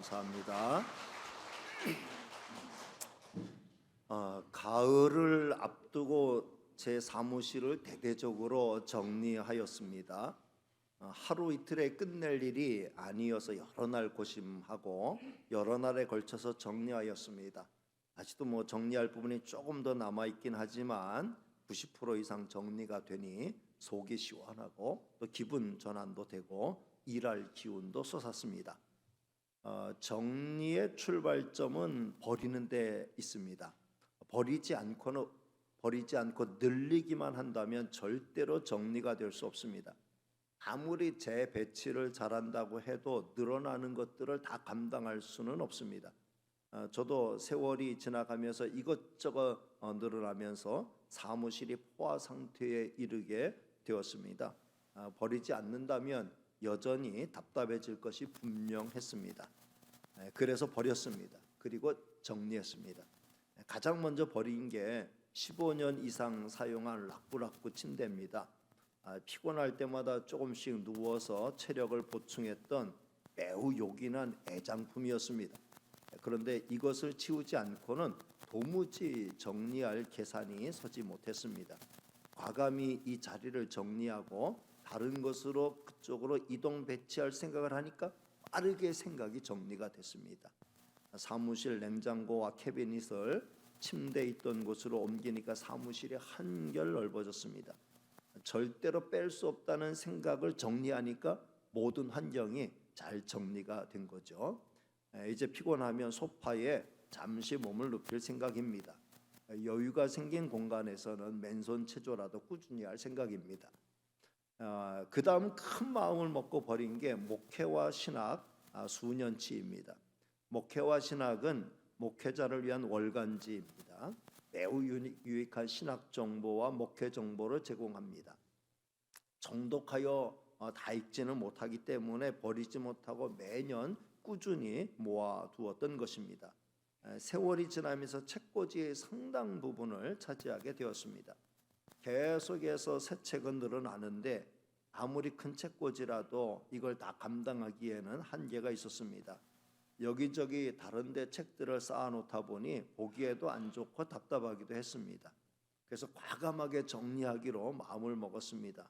감사합니다. 가을을 앞두고 제 사무실을 대대적으로 정리하였습니다. 하루 이틀에 끝낼 일이 아니어서 여러 날 고심하고 여러 날에 걸쳐서 정리하였습니다. 아직도 정리할 부분이 조금 더 남아 있긴 하지만 90% 이상 정리가 되니 속이 시원하고 또 기분 전환도 되고 일할 기운도 솟았습니다. 정리의 출발점은 버리는 데 있습니다. 버리지 않고 늘리기만 한다면 절대로 정리가 될 수 없습니다. 아무리 재배치를 잘한다고 해도 늘어나는 것들을 다 감당할 수는 없습니다. 저도 세월이 지나가면서 이것저것 늘어나면서 사무실이 포화 상태에 이르게 되었습니다. 버리지 않는다면 여전히 답답해질 것이 분명했습니다. 그래서 버렸습니다. 그리고 정리했습니다. 가장 먼저 버린 게 15년 이상 사용한 락부락부 침대입니다. 피곤할 때마다 조금씩 누워서 체력을 보충했던 매우 요긴한 애장품이었습니다. 그런데 이것을 치우지 않고는 도무지 정리할 계산이 서지 못했습니다. 과감히 이 자리를 정리하고 다른 것으로 그쪽으로 이동 배치할 생각을 하니까 빠르게 생각이 정리가 됐습니다. 사무실 냉장고와 캐비닛을 침대에 있던 곳으로 옮기니까 사무실이 한결 넓어졌습니다. 절대로 뺄 수 없다는 생각을 정리하니까 모든 환경이 잘 정리가 된 거죠. 이제 피곤하면 소파에 잠시 몸을 눕힐 생각입니다. 여유가 생긴 공간에서는 맨손 체조라도 꾸준히 할 생각입니다. 그 다음 큰 마음을 먹고 버린 게 목회와 신학 수년치입니다. 목회와 신학은 목회자를 위한 월간지입니다. 매우 유익한 신학 정보와 목회 정보를 제공합니다. 정독하여 다 읽지는 못하기 때문에 버리지 못하고 매년 꾸준히 모아두었던 것입니다. 세월이 지나면서 책꽂이의 상당 부분을 차지하게 되었습니다. 계속해서 새 책은 늘어나는데 아무리 큰 책꽂이라도 이걸 다 감당하기에는 한계가 있었습니다. 여기저기 다른데 책들을 쌓아놓다 보니 보기에도 안 좋고 답답하기도 했습니다. 그래서 과감하게 정리하기로 마음을 먹었습니다.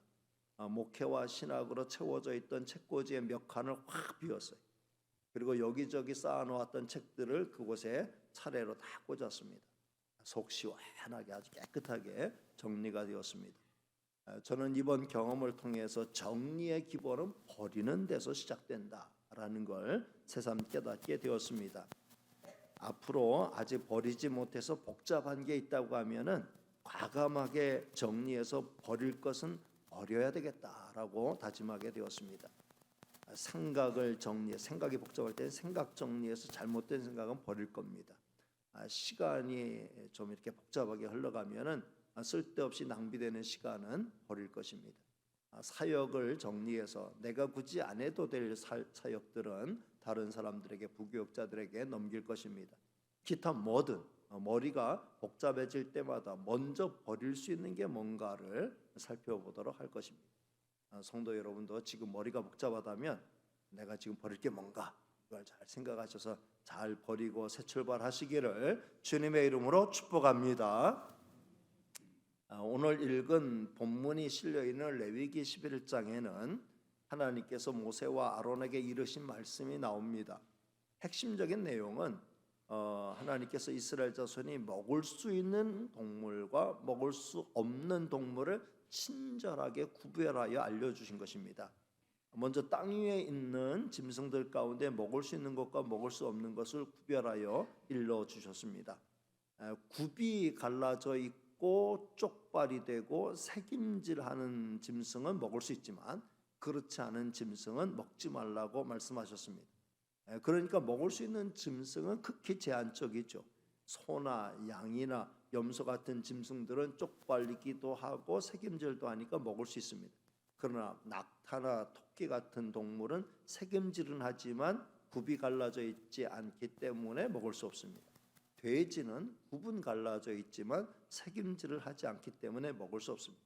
목회와 신학으로 채워져 있던 책꽂이의 몇 칸을 확 비웠어요. 그리고 여기저기 쌓아놓았던 책들을 그곳에 차례로 다 꽂았습니다. 속 시원하게 아주 깨끗하게 정리가 되었습니다. 저는 이번 경험을 통해서 정리의 기본은 버리는 데서 시작된다라는 걸 새삼 깨닫게 되었습니다. 앞으로 아직 버리지 못해서 복잡한 게 있다고 하면은 과감하게 정리해서 버릴 것은 버려야 되겠다라고 다짐하게 되었습니다. 생각이 복잡할 때 생각 정리해서 잘못된 생각은 버릴 겁니다. 시간이 좀 이렇게 복잡하게 흘러가면은 쓸데없이 낭비되는 시간은 버릴 것입니다. 사역을 정리해서 내가 굳이 안 해도 될 사역들은 다른 사람들에게, 부교육자들에게 넘길 것입니다. 기타 뭐든 머리가 복잡해질 때마다 먼저 버릴 수 있는 게 뭔가를 살펴보도록 할 것입니다. 성도 여러분도 지금 머리가 복잡하다면 내가 지금 버릴 게 뭔가 이걸 잘 생각하셔서 잘 버리고 새 출발하시기를 주님의 이름으로 축복합니다. 오늘 읽은 본문이 실려있는 레위기 11장에는 하나님께서 모세와 아론에게 이르신 말씀이 나옵니다. 핵심적인 내용은 하나님께서 이스라엘 자손이 먹을 수 있는 동물과 먹을 수 없는 동물을 친절하게 구별하여 알려주신 것입니다. 먼저 땅 위에 있는 짐승들 가운데 먹을 수 있는 것과 먹을 수 없는 것을 구별하여 일러주셨습니다. 굽이 갈라져 있고 쪽발이 되고 새김질하는 짐승은 먹을 수 있지만 그렇지 않은 짐승은 먹지 말라고 말씀하셨습니다. 그러니까 먹을 수 있는 짐승은 극히 제한적이죠. 소나 양이나 염소 같은 짐승들은 쪽발리기도 하고 새김질도 하니까 먹을 수 있습니다. 그러나 낙타나 토끼 같은 동물은 새김질은 하지만 굽이 갈라져 있지 않기 때문에 먹을 수 없습니다. 돼지는 굽은 갈라져 있지만 새김질을 하지 않기 때문에 먹을 수 없습니다.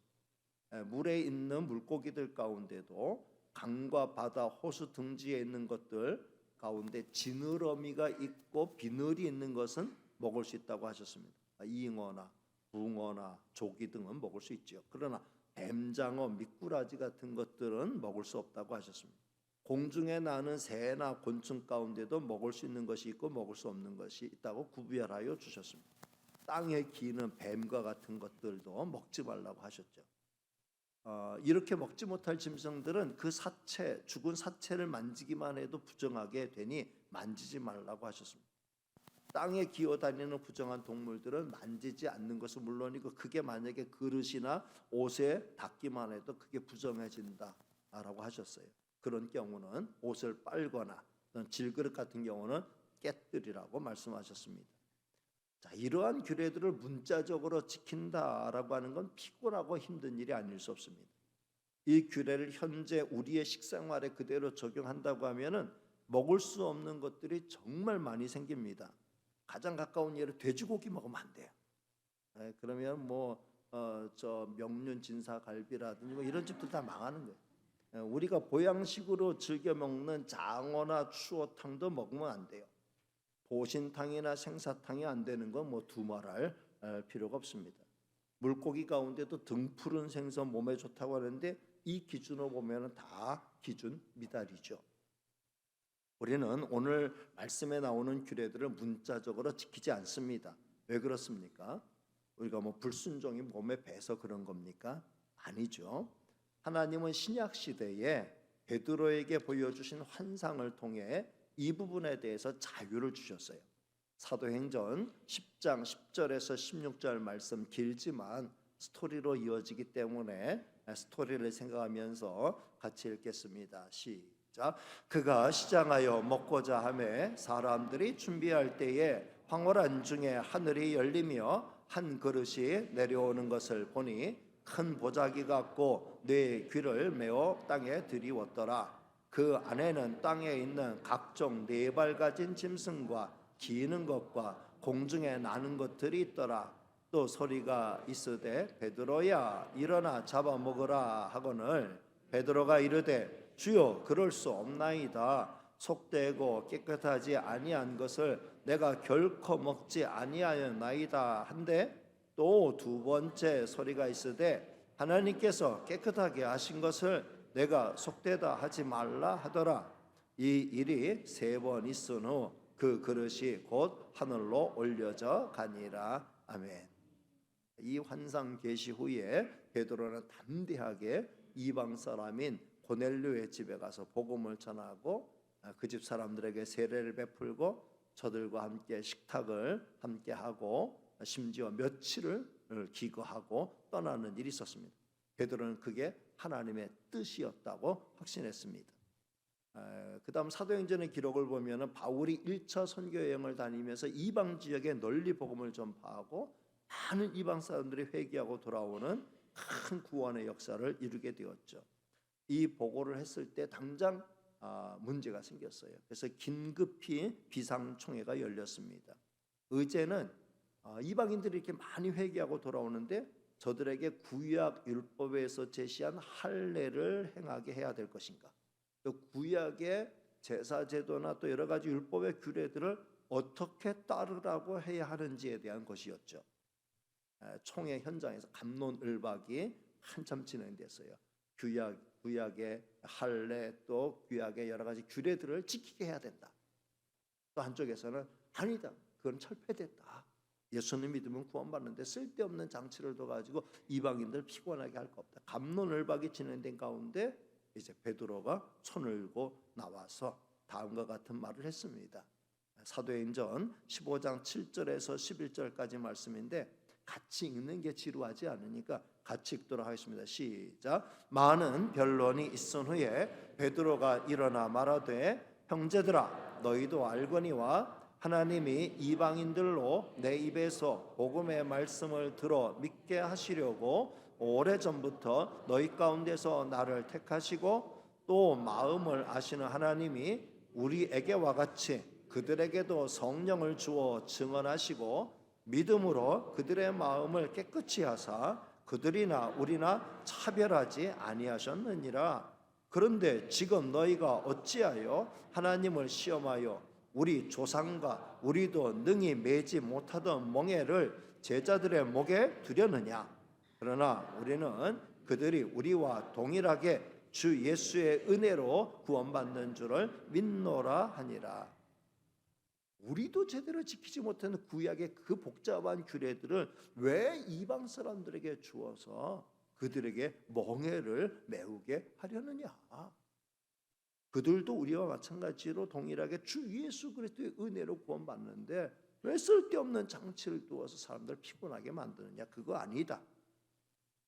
물에 있는 물고기들 가운데도 강과 바다, 호수 등지에 있는 것들 가운데 지느러미가 있고 비늘이 있는 것은 먹을 수 있다고 하셨습니다. 잉어나 붕어나 조기 등은 먹을 수 있죠. 그러나 뱀장어, 미꾸라지 같은 것들은 먹을 수 없다고 하셨습니다. 공중에 나는 새나 곤충 가운데도 먹을 수 있는 것이 있고 먹을 수 없는 것이 있다고 구별하여 주셨습니다. 땅에 기는 뱀과 같은 것들도 먹지 말라고 하셨죠. 이렇게 먹지 못할 짐승들은 그 사체, 죽은 사체를 만지기만 해도 부정하게 되니 만지지 말라고 하셨습니다. 땅에 기어다니는 부정한 동물들은 만지지 않는 것은 물론이고 그게 만약에 그릇이나 옷에 닿기만 해도 그게 부정해진다라고 하셨어요. 그런 경우는 옷을 빨거나 질그릇 같은 경우는 깨뜨리라고 말씀하셨습니다. 자, 이러한 규례들을 문자적으로 지킨다라고 하는 건 피곤하고 힘든 일이 아닐 수 없습니다. 이 규례를 현재 우리의 식생활에 그대로 적용한다고 하면은 먹을 수 없는 것들이 정말 많이 생깁니다. 가장 가까운 예로 돼지고기 먹으면 안 돼요. 그러면 저 명륜 진사갈비라든지 뭐 이런 집들 다 망하는 거예요. 우리가 보양식으로 즐겨 먹는 장어나 추어탕도 먹으면 안 돼요. 보신탕이나 생사탕이 안 되는 건 뭐 두말할 필요가 없습니다. 물고기 가운데도 등푸른 생선 몸에 좋다고 하는데 이 기준으로 보면은 다 기준 미달이죠. 우리는 오늘 말씀에 나오는 규례들을 문자적으로 지키지 않습니다. 왜 그렇습니까? 우리가 뭐 불순종이 몸에 배서 그런 겁니까? 아니죠. 하나님은 신약 시대에 베드로에게 보여주신 환상을 통해 이 부분에 대해서 자유를 주셨어요. 사도행전 10장 10절에서 16절 말씀 길지만 스토리로 이어지기 때문에 스토리를 생각하면서 같이 읽겠습니다. 시작. 그가 시장하여 먹고자 하매 사람들이 준비할 때에 황홀한 중에 하늘이 열리며 한 그릇이 내려오는 것을 보니 큰 보자기 같고 네 귀를 메어 땅에 들이웠더라. 그 안에는 땅에 있는 각종 네 발 가진 짐승과 기는 것과 공중에 나는 것들이 있더라. 또 소리가 있으되 베드로야 일어나 잡아먹으라 하거늘 베드로가 이르되 주여 그럴 수 없나이다. 속되고 깨끗하지 아니한 것을 내가 결코 먹지 아니하였나이다 한데 또 두 번째 소리가 있으되 하나님께서 깨끗하게 하신 것을 내가 속되다 하지 말라 하더라. 이 일이 세 번 있은 후 그 그릇이 곧 하늘로 올려져 가니라. 아멘. 이 환상 계시 후에 베드로는 담대하게 이방 사람인 고넬료의 집에 가서 복음을 전하고 그 집 사람들에게 세례를 베풀고 저들과 함께 식탁을 함께 하고 심지어 며칠을 기거하고 떠나는 일이 있었습니다. 베드로는 그게 하나님의 뜻이었다고 확신했습니다. 그 다음 사도행전의 기록을 보면 바울이 1차 선교 여행을 다니면서 이방 지역에 널리 복음을 전파하고 많은 이방 사람들이 회개하고 돌아오는 큰 구원의 역사를 이루게 되었죠. 이 보고를 했을 때 당장 문제가 생겼어요. 그래서 긴급히 비상총회가 열렸습니다. 의제는 이방인들이 이렇게 많이 회개하고 돌아오는데 저들에게 구약 율법에서 제시한 할례를 행하게 해야 될 것인가, 또 구약의 제사 제도나 또 여러 가지 율법의 규례들을 어떻게 따르라고 해야 하는지에 대한 것이었죠. 총회 현장에서 갑론을박이 한참 진행됐어요. 구약의 할례 또 구약의 여러 가지 규례들을 지키게 해야 된다. 또 한쪽에서는 아니다, 그건 철폐됐다. 예수님 믿으면 구원받는데 쓸데없는 장치를 둬가지고 이방인들 피곤하게 할 거 없다. 갑론을박이 진행된 가운데 이제 베드로가 손을 들고 나와서 다음과 같은 말을 했습니다. 사도행전 15장 7절에서 11절까지 말씀인데 같이 읽는 게 지루하지 않으니까 같이 읽도록 하겠습니다. 시작. 많은 변론이 있은 후에 베드로가 일어나 말하되 형제들아 너희도 알거니와 하나님이 이방인들로 내 입에서 복음의 말씀을 들어 믿게 하시려고 오래전부터 너희 가운데서 나를 택하시고 또 마음을 아시는 하나님이 우리에게와 같이 그들에게도 성령을 주어 증언하시고 믿음으로 그들의 마음을 깨끗이 하사 그들이나 우리나 차별하지 아니하셨느니라. 그런데 지금 너희가 어찌하여 하나님을 시험하여 우리 조상과 우리도 능히 매지 못하던 멍에를 제자들의 목에 두려느냐? 그러나 우리는 그들이 우리와 동일하게 주 예수의 은혜로 구원받는 줄을 믿노라 하니라. 우리도 제대로 지키지 못하는 구약의 그 복잡한 규례들을 왜 이방 사람들에게 주어서 그들에게 멍에를 메우게 하려느냐? 그들도 우리와 마찬가지로 동일하게 주 예수 그리스도의 은혜로 구원받는데 왜 쓸데없는 장치를 두어서 사람들 피곤하게 만드느냐? 그거 아니다.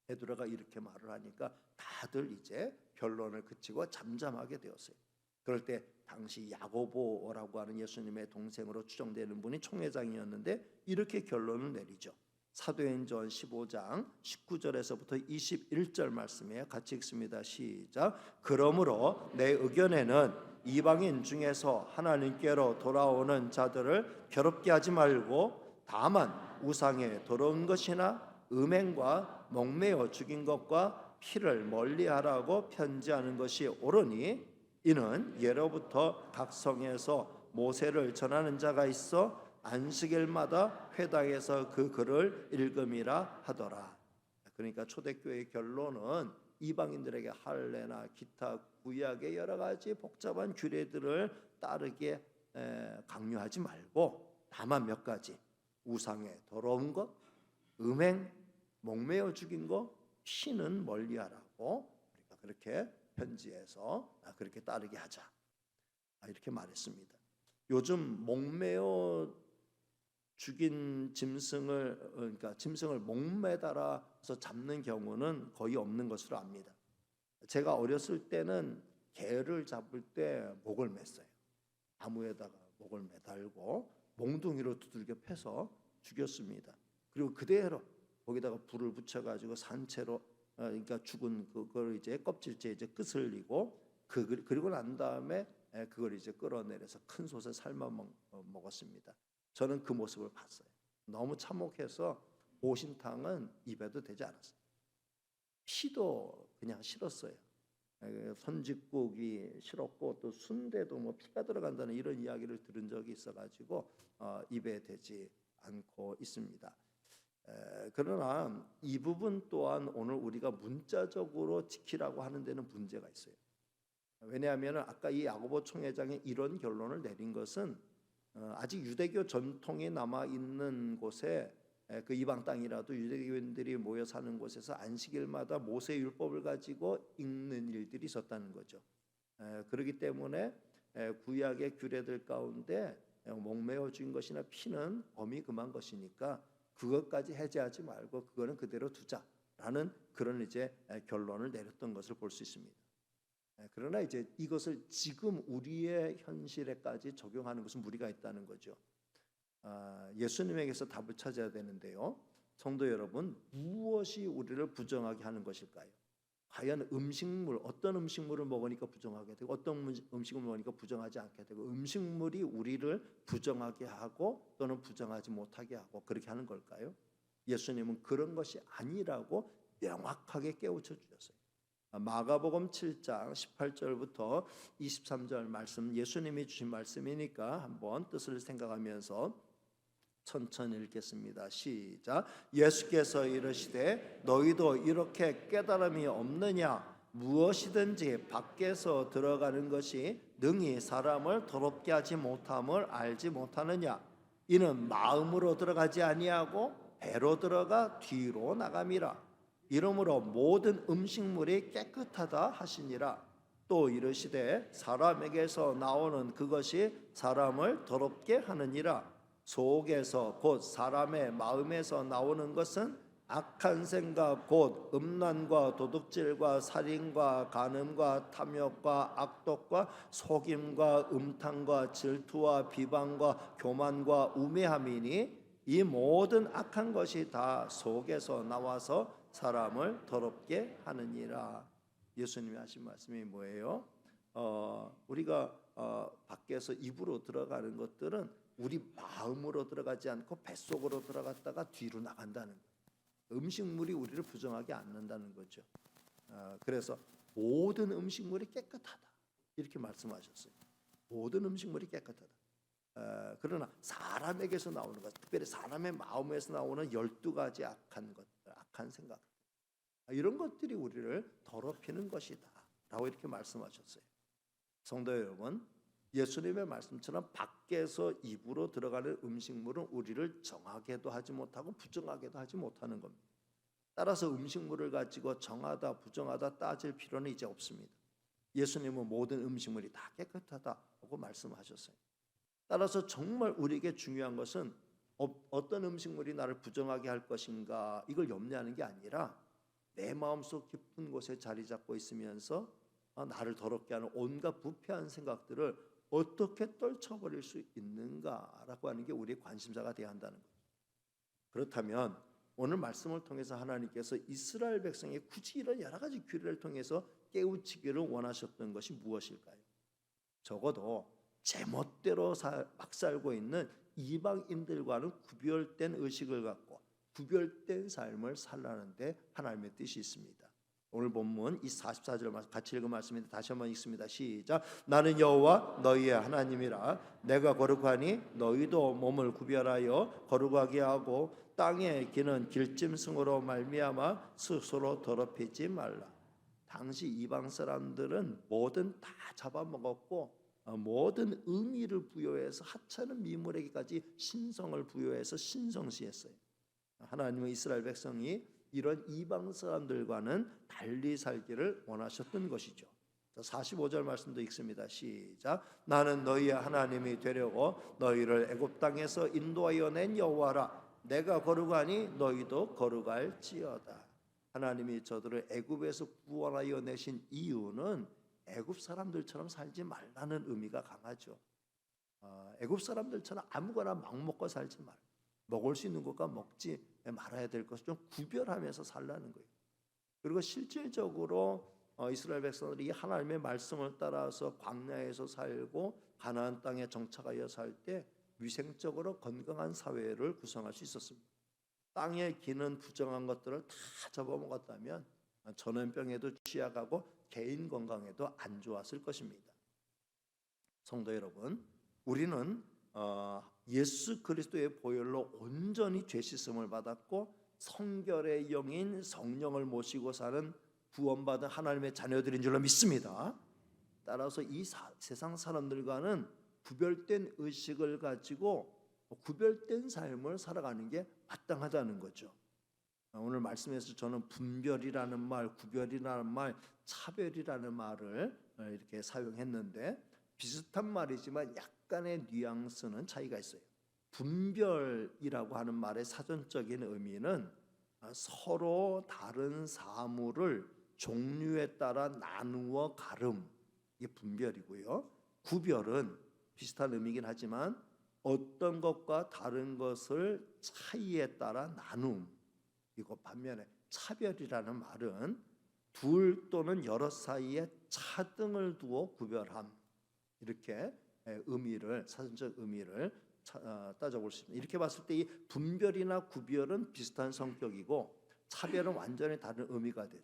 베드로가 이렇게 말을 하니까 다들 이제 변론을 그치고 잠잠하게 되었어요. 그럴 때 당시 야고보라고 하는 예수님의 동생으로 추정되는 분이 총회장이었는데 이렇게 결론을 내리죠. 사도행전 15장 19절에서부터 21절 말씀에 같이 읽습니다. 시작. 그러므로 내 의견에는 이방인 중에서 하나님께로 돌아오는 자들을 괴롭게 하지 말고 다만 우상에 더러운 것이나 음행과 목매어 죽인 것과 피를 멀리하라고 편지하는 것이 옳으니 이는 예로부터 각 성에서 모세를 전하는 자가 있어 안식일마다 회당에서 그 글을 읽음이라 하더라. 그러니까 초대교회의 결론은 이방인들에게 할례나 기타 구약의 여러 가지 복잡한 규례들을 따르게 강요하지 말고 다만 몇 가지 우상에 더러운 것, 음행, 목매어 죽인 것, 피는 멀리하라고 우리가 그렇게 편지해서 그렇게 따르게 하자 이렇게 말했습니다. 요즘 목매어 죽인 짐승을 그러니까 짐승을 목매달아서 잡는 경우는 거의 없는 것으로 압니다. 제가 어렸을 때는 개를 잡을 때 목을 맸어요. 나무에다가 목을 매달고 몽둥이로 두들겨 패서 죽였습니다. 그리고 그대로 거기다가 불을 붙여가지고 산채로 그러니까 죽은 그걸 이제 껍질째 이제 끝을리고 그리고 난 다음에 그걸 이제 끌어내려서 큰 솥에 삶아 먹었습니다. 저는 그 모습을 봤어요. 너무 참혹해서 보신탕은 입에도 되지 않았어요. 피도 그냥 싫었어요. 선짓국이 싫었고 또 순대도 뭐 피가 들어간다는 이런 이야기를 들은 적이 있어가지고 입에 되지 않고 있습니다. 그러나 이 부분 또한 오늘 우리가 문자적으로 지키라고 하는 데는 문제가 있어요. 왜냐하면 아까 이 야고보 총회장이 이런 결론을 내린 것은 아직 유대교 전통이 남아 있는 곳에 그 이방 땅이라도 유대교인들이 모여 사는 곳에서 안식일마다 모세 율법을 가지고 읽는 일들이 있었다는 거죠. 그렇기 때문에 구약의 규례들 가운데 목매어 죽인 것이나 피는 범이 금한 것이니까 그것까지 해제하지 말고 그거는 그대로 두자라는 그런 이제 결론을 내렸던 것을 볼 수 있습니다. 그러나 이제 이것을 지금 우리의 현실에까지 적용하는 것은 무리가 있다는 거죠. 예수님에게서 답을 찾아야 되는데요. 성도 여러분, 무엇이 우리를 부정하게 하는 것일까요? 과연 음식물, 어떤 음식물을 먹으니까 부정하게 되고 어떤 음식을 먹으니까 부정하지 않게 되고 음식물이 우리를 부정하게 하고 또는 부정하지 못하게 하고 그렇게 하는 걸까요? 예수님은 그런 것이 아니라고 명확하게 깨우쳐 주셨어요. 마가복음 7장 18절부터 23절 말씀, 예수님이 주신 말씀이니까 한번 뜻을 생각하면서 천천히 읽겠습니다. 시작. 예수께서 이르시되 너희도 이렇게 깨달음이 없느냐? 무엇이든지 밖에서 들어가는 것이 능히 사람을 더럽게 하지 못함을 알지 못하느냐? 이는 마음으로 들어가지 아니하고 배로 들어가 뒤로 나감이라. 이러므로 모든 음식물이 깨끗하다 하시니라. 또 이르시되 사람에게서 나오는 그것이 사람을 더럽게 하느니라. 속에서 곧 사람의 마음에서 나오는 것은 악한 생각 곧 음란과 도둑질과 살인과 간음과 탐욕과 악독과 속임과 음탕과 질투와 비방과 교만과 우매함이니 이 모든 악한 것이 다 속에서 나와서 사람을 더럽게 하느니라. 예수님이 하신 말씀이 뭐예요? 우리가 밖에서 입으로 들어가는 것들은 우리 마음으로 들어가지 않고 뱃속으로 들어갔다가 뒤로 나간다는 거예요. 음식물이 우리를 부정하게 않는다는 거죠. 그래서 모든 음식물이 깨끗하다 이렇게 말씀하셨어요. 모든 음식물이 깨끗하다. 그러나 사람에게서 나오는 것, 특별히 사람의 마음에서 나오는 12가지 악한 것들, 악한 생각, 이런 것들이 우리를 더럽히는 것이다 라고 이렇게 말씀하셨어요. 성도 여러분, 예수님의 말씀처럼 밖에서 입으로 들어가는 음식물은 우리를 정하게도 하지 못하고 부정하게도 하지 못하는 겁니다. 따라서 음식물을 가지고 정하다 부정하다 따질 필요는 이제 없습니다. 예수님은 모든 음식물이 다 깨끗하다고 말씀하셨어요. 따라서 정말 우리에게 중요한 것은 어떤 음식물이 나를 부정하게 할 것인가 이걸 염려하는 게 아니라 내 마음속 깊은 곳에 자리 잡고 있으면서 나를 더럽게 하는 온갖 부패한 생각들을 어떻게 떨쳐버릴 수 있는가라고 하는 게 우리의 관심사가 되어야 한다는 거죠. 그렇다면 오늘 말씀을 통해서 하나님께서 이스라엘 백성이 굳이 이런 여러 가지 규례를 통해서 깨우치기를 원하셨던 것이 무엇일까요? 적어도 제멋대로 막 살고 있는 이방인들과는 구별된 의식을 갖고 구별된 삶을 살라는데 하나님의 뜻이 있습니다. 오늘 본문 이 44절 말씀 같이 읽은 말씀인데 다시 한번 읽습니다. 시작. 나는 여호와 너희의 하나님이라. 내가 거룩하니 너희도 몸을 구별하여 거룩하게 하고 땅에 기는 길짐승으로 말미암아 스스로 더럽히지 말라. 당시 이방 사람들은 뭐든 다 잡아먹었고 모든 의미를 부여해서 하찮은 미물에게까지 신성을 부여해서 신성시했어요. 하나님은 이스라엘 백성이 이런 이방 사람들과는 달리 살기를 원하셨던 것이죠. 45절 말씀도 읽습니다. 시작. 나는 너희의 하나님이 되려고 너희를 애굽 땅에서 인도하여 낸 여호와라. 내가 거룩하니 너희도 거룩할지어다. 하나님이 저들을 애굽에서 구원하여 내신 이유는 애굽 사람들처럼 살지 말라는 의미가 강하죠. 애굽 사람들처럼 아무거나 막 먹고 살지 말. 먹을 수 있는 것과 먹지 말아야 될 것을 좀 구별하면서 살라는 거예요. 그리고 실질적으로 이스라엘 백성들이 하나님의 말씀을 따라서 광야에서 살고 가나안 땅에 정착하여 살 때 위생적으로 건강한 사회를 구성할 수 있었습니다. 땅에 기는 부정한 것들을 다 잡아먹었다면 전염병에도 취약하고 개인 건강에도 안 좋았을 것입니다. 성도 여러분, 우리는 예수 그리스도의 보혈로 온전히 죄 씻음을 받았고 성결의 영인 성령을 모시고 사는 구원받은 하나님의 자녀들인 줄로 믿습니다. 따라서 이 세상 사람들과는 구별된 의식을 가지고 구별된 삶을 살아가는 게 마땅하다는 거죠. 오늘 말씀에서 저는 분별이라는 말, 구별이라는 말, 차별이라는 말을 이렇게 사용했는데 비슷한 말이지만 약간의 뉘앙스는 차이가 있어요. 분별이라고 하는 말의 사전적인 의미는 서로 다른 사물을 종류에 따라 나누어 가름, 이게 분별이고요. 구별은 비슷한 의미긴 하지만 어떤 것과 다른 것을 차이에 따라 나눔. 이거 반면에 차별이라는 말은 둘 또는 여러 사이에 차등을 두어 구별함. 이렇게 의미를 사전적 의미를 따져볼 수 있습니다. 이렇게 봤을 때 이 분별이나 구별은 비슷한 성격이고 차별은 완전히 다른 의미가 되죠.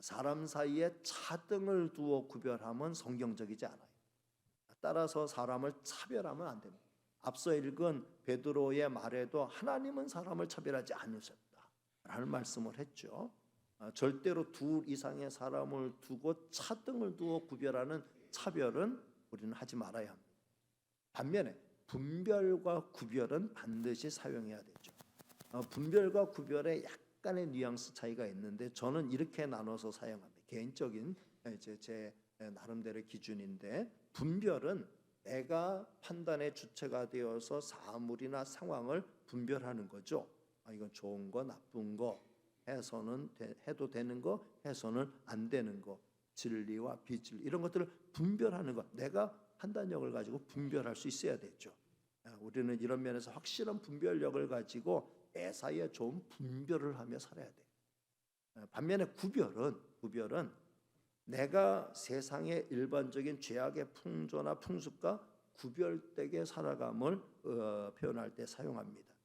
사람 사이에 차등을 두어 구별함은 성경적이지 않아요. 따라서 사람을 차별하면 안 됩니다. 앞서 읽은 베드로의 말에도 하나님은 사람을 차별하지 않으셨다라는 말씀을 했죠. 절대로 둘 이상의 사람을 두고 차등을 두어 구별하는 차별은 우리는 하지 말아야 합니다. 반면에 분별과 구별은 반드시 사용해야 되죠. 분별과 구별에 약간의 뉘앙스 차이가 있는데 저는 이렇게 나눠서 사용합니다. 개인적인 제 나름대로의 기준인데 분별은 내가 판단의 주체가 되어서 사물이나 상황을 분별하는 거죠. 이건 좋은 거, 나쁜 거, 해서는 해도 되는 거, 해서는 안 되는 거, 진리와 비진리 이런 것들을 분별하는 것. 내가 판단력을 가지고 분별할 수 있어야 되죠. 우리는 이런 면에서 확실한 분별력을 가지고 매사에 좋은 분별을 하며 살아야 돼요. 반면에 구별은 내가 세상의 일반적인 죄악의 풍조나 풍습과 구별되게 살아감을 표현할 때 사용합니다.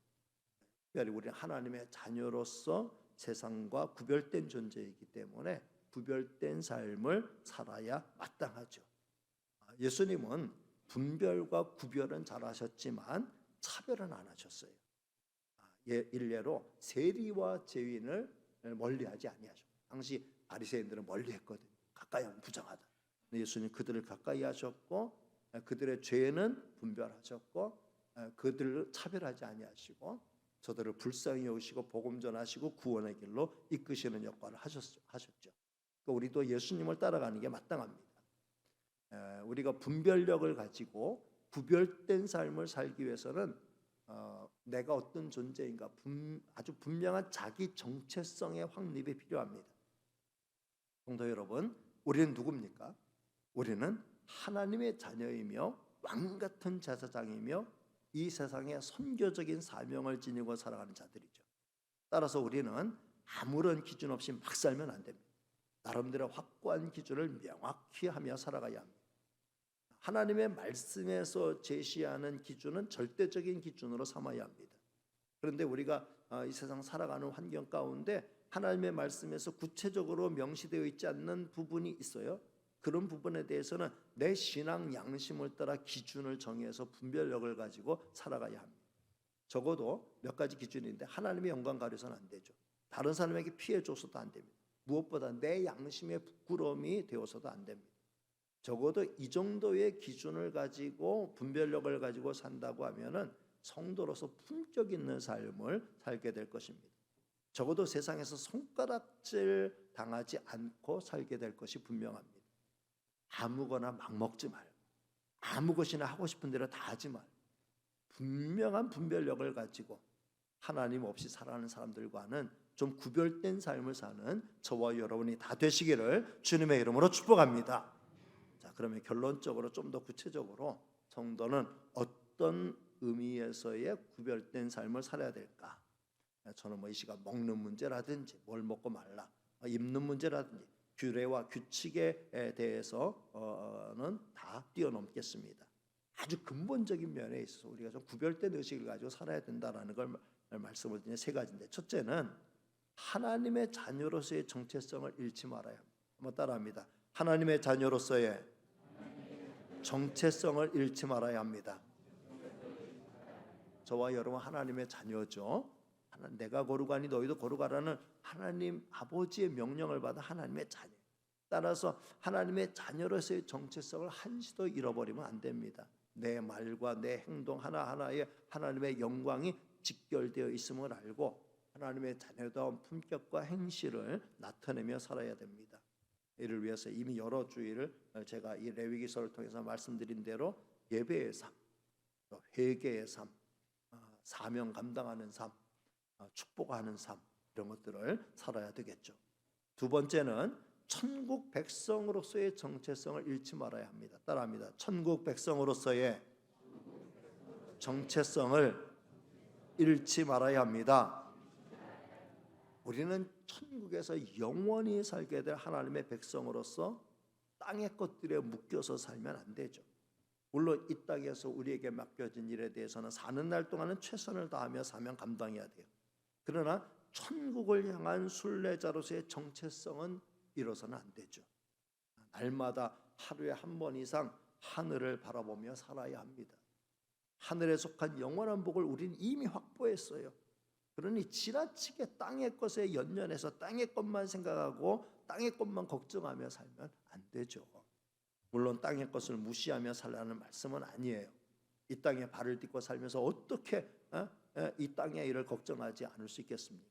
특별히 우리는 하나님의 자녀로서 세상과 구별된 존재이기 때문에 구별된 삶을 살아야 마땅하죠. 예수님은 분별과 구별은 잘하셨지만 차별은 안 하셨어요. 일례로 세리와 죄인을 멀리하지 아니하셨고, 당시 바리새인들은 멀리했거든요. 가까이 하면 부정하다. 예수님 그들을 가까이 하셨고, 그들의 죄는 분별하셨고, 그들을 차별하지 아니하시고, 저들을 불쌍히 여기시고 복음 전하시고 구원의 길로 이끄시는 역할을 하셨죠. 그러니까 우리도 예수님을 따라가는 게 마땅합니다. 우리가 분별력을 가지고 구별된 삶을 살기 위해서는 내가 어떤 존재인가 아주 분명한 자기 정체성의 확립이 필요합니다. 성도 여러분, 우리는 누굽니까? 우리는 하나님의 자녀이며 왕같은 제사장이며 이 세상에 선교적인 사명을 지니고 살아가는 자들이죠. 따라서 우리는 아무런 기준 없이 막 살면 안 됩니다. 나름대로 확고한 기준을 명확히 하며 살아가야 합니다. 하나님의 말씀에서 제시하는 기준은 절대적인 기준으로 삼아야 합니다. 그런데 우리가 이 세상 살아가는 환경 가운데 하나님의 말씀에서 구체적으로 명시되어 있지 않는 부분이 있어요. 그런 부분에 대해서는 내 신앙 양심을 따라 기준을 정해서 분별력을 가지고 살아가야 합니다. 적어도 몇 가지 기준인데 하나님의 영광 가려서는 안 되죠. 다른 사람에게 피해 줘서도 안 됩니다. 무엇보다 내 양심의 부끄러움이 되어서도 안 됩니다. 적어도 이 정도의 기준을 가지고 분별력을 가지고 산다고 하면은 성도로서 품격 있는 삶을 살게 될 것입니다. 적어도 세상에서 손가락질 당하지 않고 살게 될 것이 분명합니다. 아무거나 막 먹지 말고 아무 것이나 하고 싶은 대로 다 하지 말고 분명한 분별력을 가지고 하나님 없이 살아가는 사람들과는 좀 구별된 삶을 사는 저와 여러분이 다 되시기를 주님의 이름으로 축복합니다. 자, 그러면 결론적으로 좀 더 구체적으로 성도는 어떤 의미에서의 구별된 삶을 살아야 될까? 저는 이 시간 먹는 문제라든지 뭘 먹고 말라, 입는 문제라든지 규례와 규칙에 대해서는 다 뛰어넘겠습니다. 아주 근본적인 면에 있어서 우리가 좀 구별된 의식을 가지고 살아야 된다라는 걸 말씀을 드린 세 가지인데, 첫째는 하나님의 자녀로서의 정체성을 잃지 말아야 합니다. 한번 따라합니다. 하나님의 자녀로서의 정체성을 잃지 말아야 합니다. 저와 여러분 하나님의 자녀죠. 내가 거룩하니 너희도 거룩하라는 하나님 아버지의 명령을 받아 하나님의 자녀. 따라서 하나님의 자녀로서의 정체성을 한시도 잃어버리면 안 됩니다. 내 말과 내 행동 하나하나에 하나님의 영광이 직결되어 있음을 알고 하나님의 자녀다운 품격과 행실을 나타내며 살아야 됩니다. 이를 위해서 이미 여러 주일을 제가 이 레위기서를 통해서 말씀드린 대로 예배의 삶, 회개의 삶, 사명 감당하는 삶, 축복하는 삶, 이런 것들을 살아야 되겠죠. 두 번째는 천국 백성으로서의 정체성을 잃지 말아야 합니다. 따라합니다. 천국 백성으로서의 정체성을 잃지 말아야 합니다. 우리는 천국에서 영원히 살게 될 하나님의 백성으로서 땅의 것들에 묶여서 살면 안 되죠. 물론 이 땅에서 우리에게 맡겨진 일에 대해서는 사는 날 동안은 최선을 다하며 사명 감당해야 돼요. 그러나 천국을 향한 순례자로서의 정체성은 잃어서는 안 되죠. 날마다 하루에 한 번 이상 하늘을 바라보며 살아야 합니다. 하늘에 속한 영원한 복을 우리는 이미 확보했어요. 그러니 지나치게 땅의 것에 연연해서 땅의 것만 생각하고 땅의 것만 걱정하며 살면 안 되죠. 물론 땅의 것을 무시하며 살라는 말씀은 아니에요. 이 땅에 발을 딛고 살면서 어떻게 이 땅의 일을 걱정하지 않을 수 있겠습니까?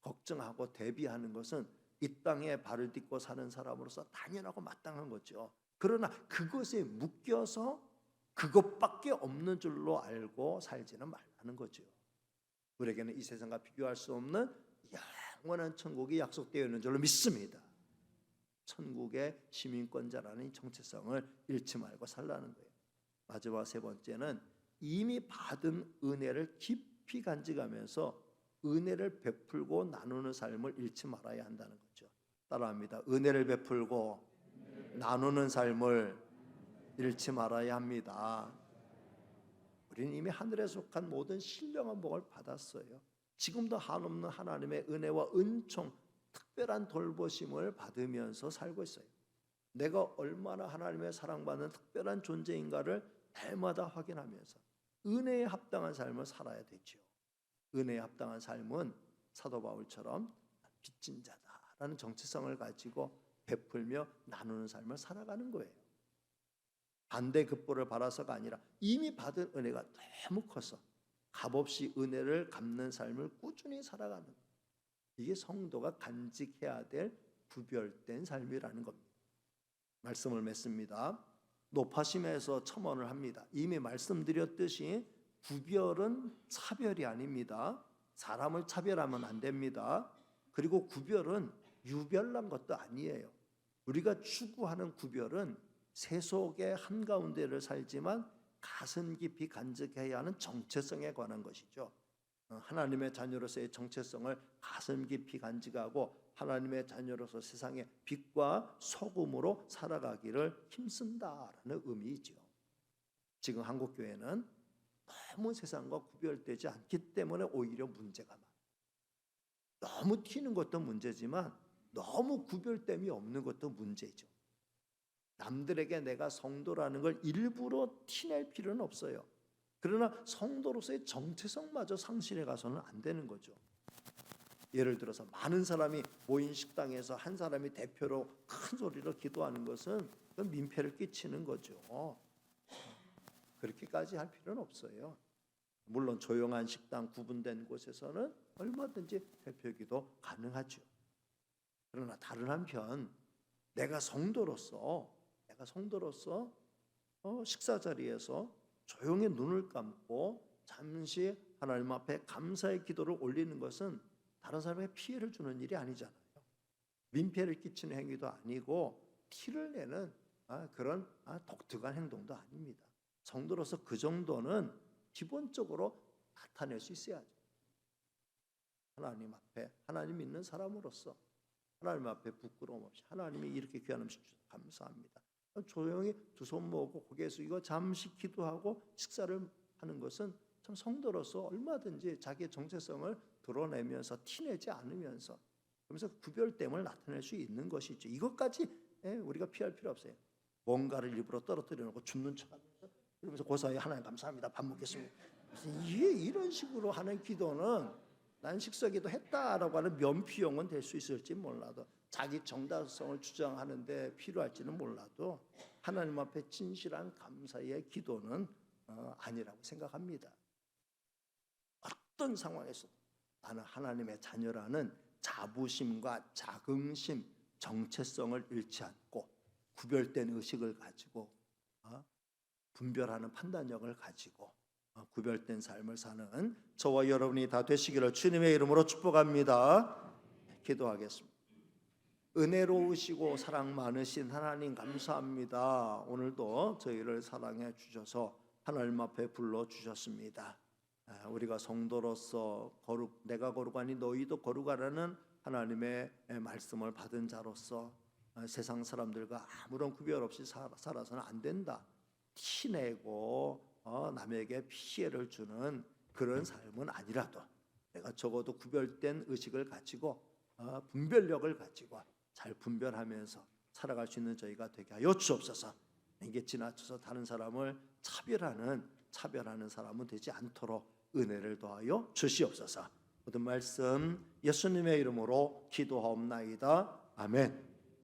걱정하고 대비하는 것은 이 땅에 발을 딛고 사는 사람으로서 당연하고 마땅한 거죠. 그러나 그것에 묶여서 그것밖에 없는 줄로 알고 살지는 말라는 거죠. 우리에게는 이 세상과 비교할 수 없는 영원한 천국이 약속되어 있는 줄로 믿습니다. 천국의 시민권자라는 정체성을 잃지 말고 살라는 거예요. 마지막 세 번째는 이미 받은 은혜를 깊이 간직하면서 은혜를 베풀고 나누는 삶을 잃지 말아야 한다는 거죠. 따라합니다. 은혜를 베풀고 나누는 삶을 잃지 말아야 합니다. 우리는 이미 하늘에 속한 모든 신령한 복을 받았어요. 지금도 한없는 하나님의 은혜와 은총, 특별한 돌보심을 받으면서 살고 있어요. 내가 얼마나 하나님의 사랑받는 특별한 존재인가를 날마다 확인하면서 은혜에 합당한 삶을 살아야 되죠. 은혜에 합당한 삶은 사도 바울처럼 빚진 자다라는 정체성을 가지고 베풀며 나누는 삶을 살아가는 거예요. 반대급부를 바라서가 아니라 이미 받은 은혜가 너무 커서 값없이 은혜를 갚는 삶을 꾸준히 살아가는 거예요. 이게 성도가 간직해야 될 구별된 삶이라는 겁니다. 말씀을 맺습니다. 높아심에서 첨언을 합니다. 이미 말씀드렸듯이 구별은 차별이 아닙니다. 사람을 차별하면 안 됩니다. 그리고 구별은 유별난 것도 아니에요. 우리가 추구하는 구별은 세속의 한가운데를 살지만 가슴 깊이 간직해야 하는 정체성에 관한 것이죠. 하나님의 자녀로서의 정체성을 가슴 깊이 간직하고 하나님의 자녀로서 세상의 빛과 소금으로 살아가기를 힘쓴다라는 의미이죠. 지금 한국교회는 너무 세상과 구별되지 않기 때문에 오히려 문제가 많아요. 너무 튀는 것도 문제지만 너무 구별됨이 없는 것도 문제죠. 남들에게 내가 성도라는 걸 일부러 티낼 필요는 없어요. 그러나 성도로서의 정체성마저 상실해 가서는 안 되는 거죠. 예를 들어서 많은 사람이 모인 식당에서 한 사람이 대표로 큰 소리로 기도하는 것은 민폐를 끼치는 거죠. 그렇게까지 할 필요는 없어요. 물론 조용한 식당 구분된 곳에서는 얼마든지 대표기도 가능하죠. 그러나 다른 한편 내가 성도로서 식사 자리에서 조용히 눈을 감고 잠시 하나님 앞에 감사의 기도를 올리는 것은 다른 사람에게 피해를 주는 일이 아니잖아요. 민폐를 끼치는 행위도 아니고 티를 내는 그런 독특한 행동도 아닙니다. 성도로서 그 정도는 기본적으로 나타낼 수 있어야죠. 하나님 앞에 하나님 믿는 사람으로서 하나님 앞에 부끄러움 없이 하나님이 이렇게 귀한 음식 주셔서 감사합니다. 조용히 두 손 모으고 고개 숙이고 잠시 기도하고 식사를 하는 것은 참 성도로서 얼마든지 자기의 정체성을 드러내면서 티내지 않으면서 그러면서 구별됨을 나타낼 수 있는 것이죠. 이것까지 우리가 피할 필요 없어요. 뭔가를 일부러 떨어뜨려 놓고 줍는 척하면서 그러면서 고사에 하나님 감사합니다. 밥 먹겠습니다. 이게 이런 식으로 하는 기도는 난 식사기도 했다라고 하는 면피용은 될 수 있을지 몰라도 자기 정당성을 주장하는데 필요할지는 몰라도 하나님 앞에 진실한 감사의 기도는 아니라고 생각합니다. 어떤 상황에서도 나는 하나님의 자녀라는 자부심과 자긍심, 정체성을 잃지 않고 구별된 의식을 가지고 분별하는 판단력을 가지고 구별된 삶을 사는 저와 여러분이 다 되시기를 주님의 이름으로 축복합니다. 기도하겠습니다. 은혜로우시고 사랑 많으신 하나님 감사합니다. 오늘도 저희를 사랑해 주셔서 하나님 앞에 불러주셨습니다. 우리가 성도로서 내가 거룩하니 너희도 거룩하라는 하나님의 말씀을 받은 자로서 세상 사람들과 아무런 구별 없이 살아서는 안 된다. 티내고 남에게 피해를 주는 그런 삶은 아니라도 내가 적어도 구별된 의식을 가지고 분별력을 가지고 잘 분별하면서 살아갈 수 있는 저희가 되게 하여 주옵소서. 이게 지나쳐서 다른 사람을 차별하는 사람은 되지 않도록 은혜를 더하여 주시옵소서. 모든 말씀 예수님의 이름으로 기도하옵나이다. 아멘.